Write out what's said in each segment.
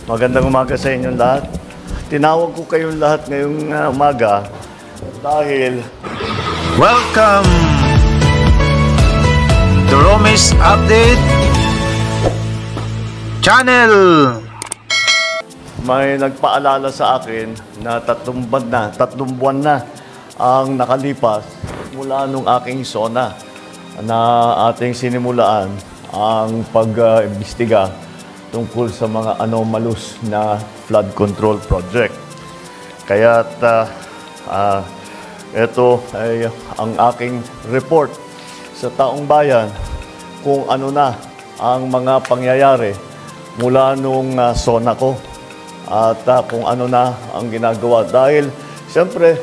Magandang umaga sa inyong lahat. Tinawag ko kayong lahat ngayong umaga dahil welcome to Romis Update Channel. May nagpaalala sa akin na tatlong buwan na ang nakalipas mula nung aking SONA na ating sinimulaan ang pag-imbestiga tungkol sa mga anomalous na flood control project. Kaya't ito ay ang aking report sa taong bayan kung ano na ang mga pangyayari mula nung SONA ko at kung ano na ang ginagawa. Dahil siyempre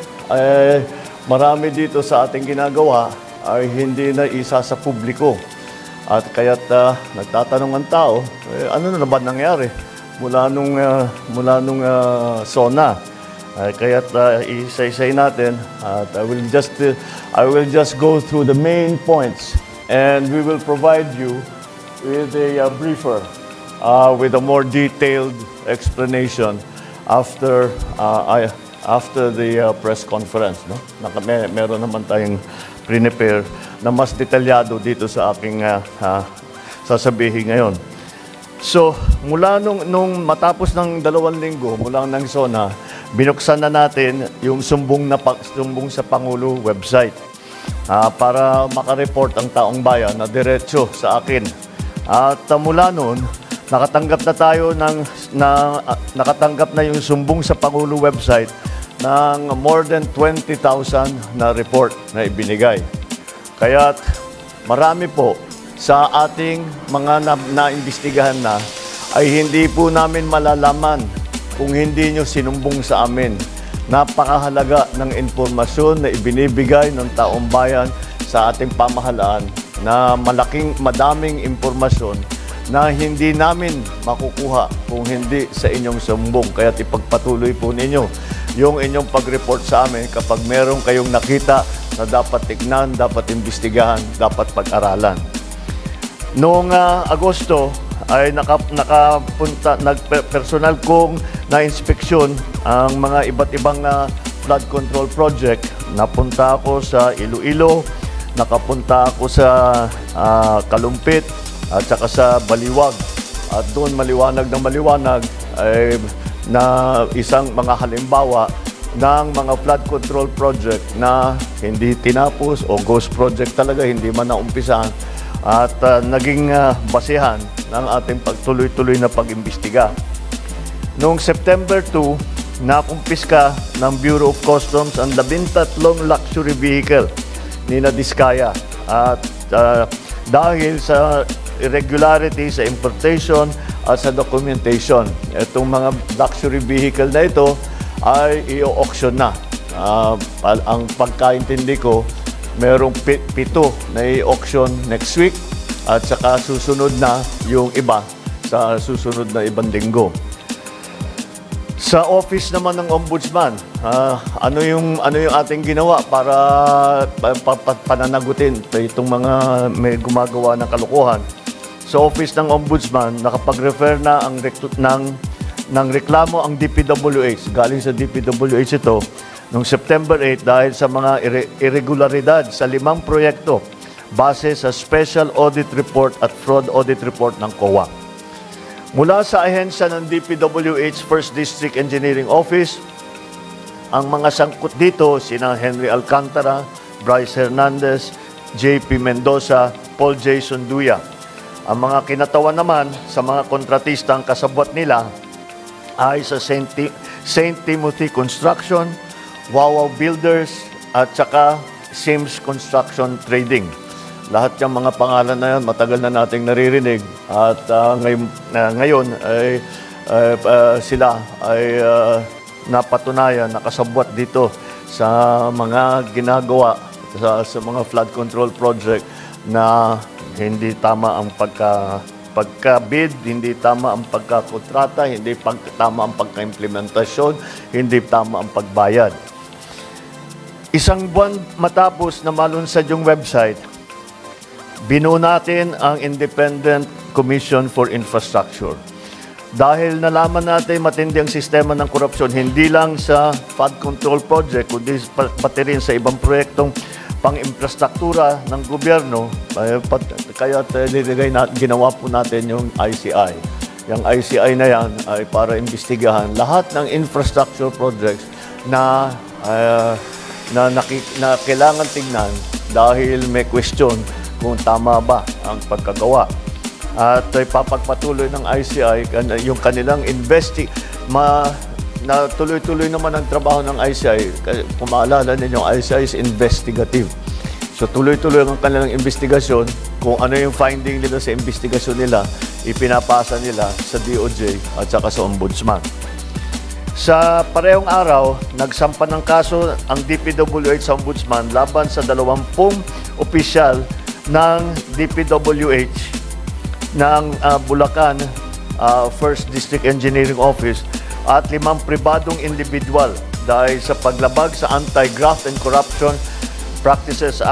marami dito sa ating ginagawa ay hindi na isa sa publiko. At kaya't nagtatanong ang tao, ano na ba nangyari mula nung SONA? Kaya't isa-isay natin at I will just go through the main points and we will provide you with a briefer with a more detailed explanation after the press conference. No? Meron naman tayong prepare na mas detalyado dito sa aking sasabihin ngayon. So, mula nung matapos ng 2 linggo mula ng SONA, binuksan na natin yung sumbong sa Pangulo website para makareport ang taong bayan na diretso sa akin. At mula noon, nakatanggap na yung sumbong sa Pangulo website ng more than 20,000 na report na ibinigay. Kaya't marami po sa ating mga naimbestigahan na ay hindi po namin malalaman kung hindi nyo sinumbong sa amin. Napakahalaga ng impormasyon na ibinibigay ng taong bayan sa ating pamahalaan na madaming impormasyon na hindi namin makukuha kung hindi sa inyong sumbong. Kaya't ipagpatuloy po ninyo yung inyong pag-report sa amin kapag meron kayong nakita na dapat tignan, dapat imbestigahan, dapat pag-aralan. Noong Agosto ay personal kong na-inspeksyon ang mga iba't ibang flood control project. Napunta ako sa Iloilo, nakapunta ako sa Kalumpit at saka sa Baliwag. At doon maliwanag ay na isang mga halimbawa ng mga flood control project na hindi tinapos o ghost project talaga, hindi man naumpisahan at naging basehan ng ating pagtuloy-tuloy na pag-imbestiga. Noong September 2, nakumpiska ng Bureau of Customs ang 13 luxury vehicle ni Diskaya at dahil sa irregularity sa importation at sa documentation. Itong mga luxury vehicle na ito ay i-auction na. Ang pagkaintindi ko, merong 7 na i-auction next week at saka susunod na yung iba sa susunod na ibang linggo. Sa office naman ng Ombudsman, ano yung ating ginawa para pananagutin itong mga may gumagawa ng kalokohan? Sa office ng Ombudsman, nakapag-refer na ng reklamo ang DPWH. Galing sa DPWH ito noong September 8 dahil sa mga irregularidad sa 5 proyekto base sa Special Audit Report at Fraud Audit Report ng COA. Mula sa ahensya ng DPWH First District Engineering Office, ang mga sangkot dito sina Henry Alcantara, Bryce Hernandez, JP Mendoza, Paul Jason Duya. Ang mga kinatawan naman sa mga kontratistang kasabwat nila ay sa St. Timothy Construction, Wawaw Builders at saka Sims Construction Trading. Lahat yung mga pangalan na yan, matagal na nating naririnig at ngayon ay sila ay napatunayan, nakasabwat dito sa mga ginagawa sa mga flood control project na hindi tama ang pagka-bid, hindi tama ang pagkakontrata, hindi tama ang pagka-implementasyon, hindi tama ang pagbayad. Isang buwan matapos na malunsad yung website, binuo natin ang Independent Commission for Infrastructure. Dahil nalaman natin matindi ang sistema ng korupsyon, hindi lang sa flood control project, kundi pati rin sa ibang proyektong pang-infrastruktura ng gobyerno, kaya ginawa po natin yung ICI. Yung ICI na yan ay para imbestigahan lahat ng infrastructure projects na kailangan tignan dahil may question kung tama ba ang pagkagawa. At ipapagpatuloy ng ICI yung kanilang na tuloy-tuloy naman ang trabaho ng ICI. Kung maalala ninyo, ICI is investigative. So tuloy-tuloy ang kanilang investigasyon. Kung ano yung finding nila sa investigasyon nila, ipinapasa nila sa DOJ at saka sa Ombudsman. Sa parehong araw, nagsampa ng kaso ang DPWH sa Ombudsman laban sa 20 opisyal ng DPWH ng Bulacan First District Engineering Office at 5 pribadong individual dahil sa paglabag sa anti-graft and corruption practices